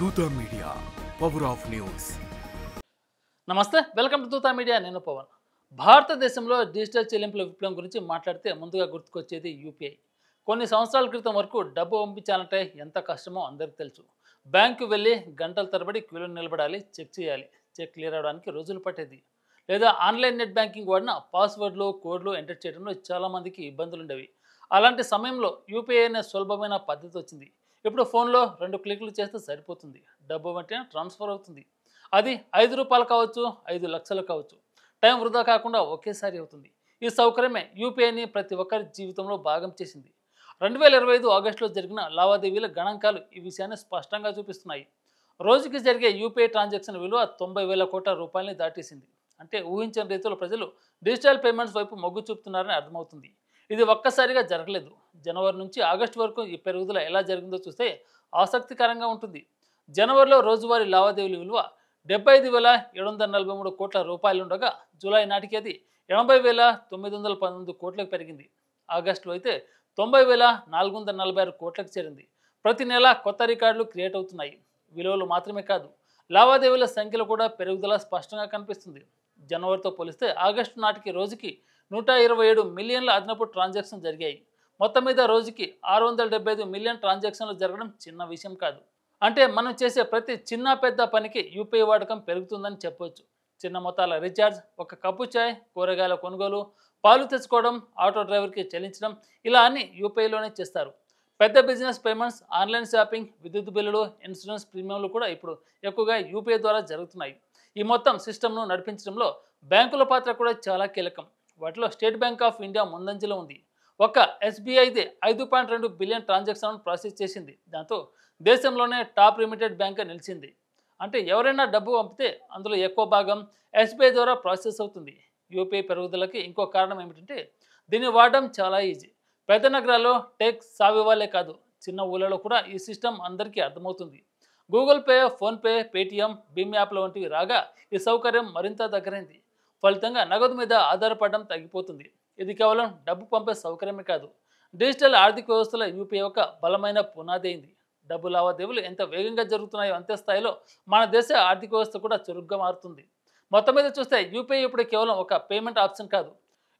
Dootha media, power of news. నమస్తే, welcome to Dootha media. నేను పవన్. భారతదేశంలో డిజిటల్ చెల్లింపుల విప్లవం గురించి మాట్లాడితే ముందుగా గుర్తుకొచ్చేది యూపీఐ. కొన్ని సంవత్సరాల క్రితం వరకు డబ్బు పంపించాలంటే ఎంత కష్టమో అందరికీ తెలుసు. బ్యాంకు వెళ్ళి గంటల తరబడి క్యూలో నిలబడాలి, చెక్ చేయాలి. చెక్ క్లియర్ అవడానికి రోజులు పట్టేది. లేదా ఆన్లైన్ నెట్ బ్యాంకింగ్ వాడిన పాస్వర్డ్లు, కోడ్లు ఎంటర్ చేయడంలో చాలామందికి ఇబ్బందులు ఉండేవి. అలాంటి సమయంలో యూపీఐ అనే సులభమైన పద్ధతి వచ్చింది. ఇప్పుడు ఫోన్లో 2 క్లిక్లు చేస్తే సరిపోతుంది. డబ్బు వెంటనే ట్రాన్స్ఫర్ అవుతుంది. అది ₹5 కావచ్చు, 5 లక్షలు కావచ్చు. టైం వృధా కాకుండా ఒకేసారి అవుతుంది. ఈ సౌకర్యమే యూపీఐని ప్రతి ఒక్కరి జీవితంలో భాగం చేసింది. 2025 ఆగస్టులో జరిగిన లావాదేవీల గణాంకాలు ఈ విషయాన్ని స్పష్టంగా చూపిస్తున్నాయి. రోజుకి జరిగే యూపీఐ ట్రాన్సాక్షన్ విలువ 90,000 కోట్ల రూపాయలని దాటేసింది. అంటే ఊహించని రీతిలో ప్రజలు డిజిటల్ పేమెంట్స్ వైపు మొగ్గు చూపుతున్నారని అర్థమవుతుంది. ఇది ఒక్కసారిగా జరగలేదు. జనవరి నుంచి ఆగస్టు వరకు ఈ పెరుగుదల ఎలా జరిగిందో చూస్తే ఆసక్తికరంగా ఉంటుంది. జనవరిలో రోజువారీ లావాదేవీల విలువ 75,743 కోట్ల రూపాయలుండగా జూలై నాటికి అది 80,919 కోట్లకు పెరిగింది. ఆగస్టులో అయితే 90,446 కోట్లకు చేరింది. ప్రతి నెల కొత్త రికార్డులు క్రియేట్ అవుతున్నాయి. విలువలు మాత్రమే కాదు, లావాదేవీల సంఖ్యలో కూడా పెరుగుదల స్పష్టంగా కనిపిస్తుంది. జనవరితో పోలిస్తే ఆగస్టు నాటికి రోజుకి 127 మిలియన్ల అదనపు ట్రాన్సాక్షన్ జరిగాయి. మొత్తం మీద రోజుకి 675 మిలియన్ ట్రాన్సాక్షన్లు జరగడం చిన్న విషయం కాదు. అంటే మనం చేసే ప్రతి చిన్న పెద్ద పనికి యూపీఐ వాడకం పెరుగుతుందని చెప్పొచ్చు. చిన్న మొత్తాల రీఛార్జ్, ఒక కప్పు చాయ్, కూరగాయల కొనుగోలు, పాలు తెచ్చుకోవడం, ఆటో డ్రైవర్కి చెల్లించడం, ఇలా అన్ని యూపీఐలోనే చేస్తారు. పెద్ద బిజినెస్ పేమెంట్స్, ఆన్లైన్ షాపింగ్, విద్యుత్ బిల్లులు, ఇన్సూరెన్స్ ప్రీమియంలు కూడా ఇప్పుడు ఎక్కువగా యూపీఐ ద్వారా జరుగుతున్నాయి. ఈ మొత్తం సిస్టమ్ను నడిపించడంలో బ్యాంకుల పాత్ర కూడా చాలా కీలకం. వాటిలో స్టేట్ బ్యాంక్ ఆఫ్ ఇండియా ముందంజలో ఉంది. ఒక్క ఎస్బీఐ అయితే 5.2 బిలియన్ ట్రాన్సాక్షన్లను ప్రాసెస్ చేసింది. దాంతో దేశంలోనే టాప్ లిమిటెడ్ బ్యాంక్గా నిలిచింది. అంటే ఎవరైనా డబ్బు పంపితే అందులో ఎక్కువ భాగం ఎస్బీఐ ద్వారా ప్రాసెస్ అవుతుంది. యూపీఐ పెరుగుదలకి ఇంకో కారణం ఏమిటంటే దీన్ని వాడడం చాలా ఈజీ. పెద్ద నగరాల్లో టెక్ సావి వాళ్ళే కాదు, చిన్న ఊళ్ళలో కూడా ఈ సిస్టమ్ అందరికీ అర్థమవుతుంది. గూగుల్ పే, ఫోన్పే, పేటీఎం, భీమ్ యాప్ల వంటివి రాగా ఈ సౌకర్యం మరింత దగ్గరైంది. ఫలితంగా నగదు మీద ఆధారపడడం తగ్గిపోతుంది. ఇది కేవలం డబ్బు పంపే సౌకర్యమే కాదు, డిజిటల్ ఆర్థిక వ్యవస్థలో యూపీఐ ఒక బలమైన పునాది అయింది. డబ్బు లావాదేవీలు ఎంత వేగంగా జరుగుతున్నాయో అంతే స్థాయిలో మన దేశ ఆర్థిక వ్యవస్థ కూడా చురుగ్గా మారుతుంది. మొత్తం మీద చూస్తే యూపీఐ ఇప్పుడు కేవలం ఒక పేమెంట్ ఆప్షన్ కాదు,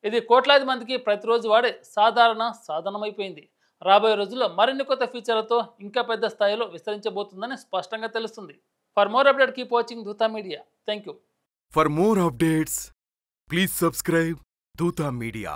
ఇది కోట్లాది మందికి ప్రతిరోజు వాడే సాధారణ సాధనమైపోయింది. రాబోయే రోజుల్లో మరిన్ని కొత్త ఫీచర్లతో ఇంకా పెద్ద స్థాయిలో విస్తరించబోతుందని స్పష్టంగా తెలుస్తుంది. For more update keep watching Dootha media. Thank you. For more updates, please subscribe Dootaa Media.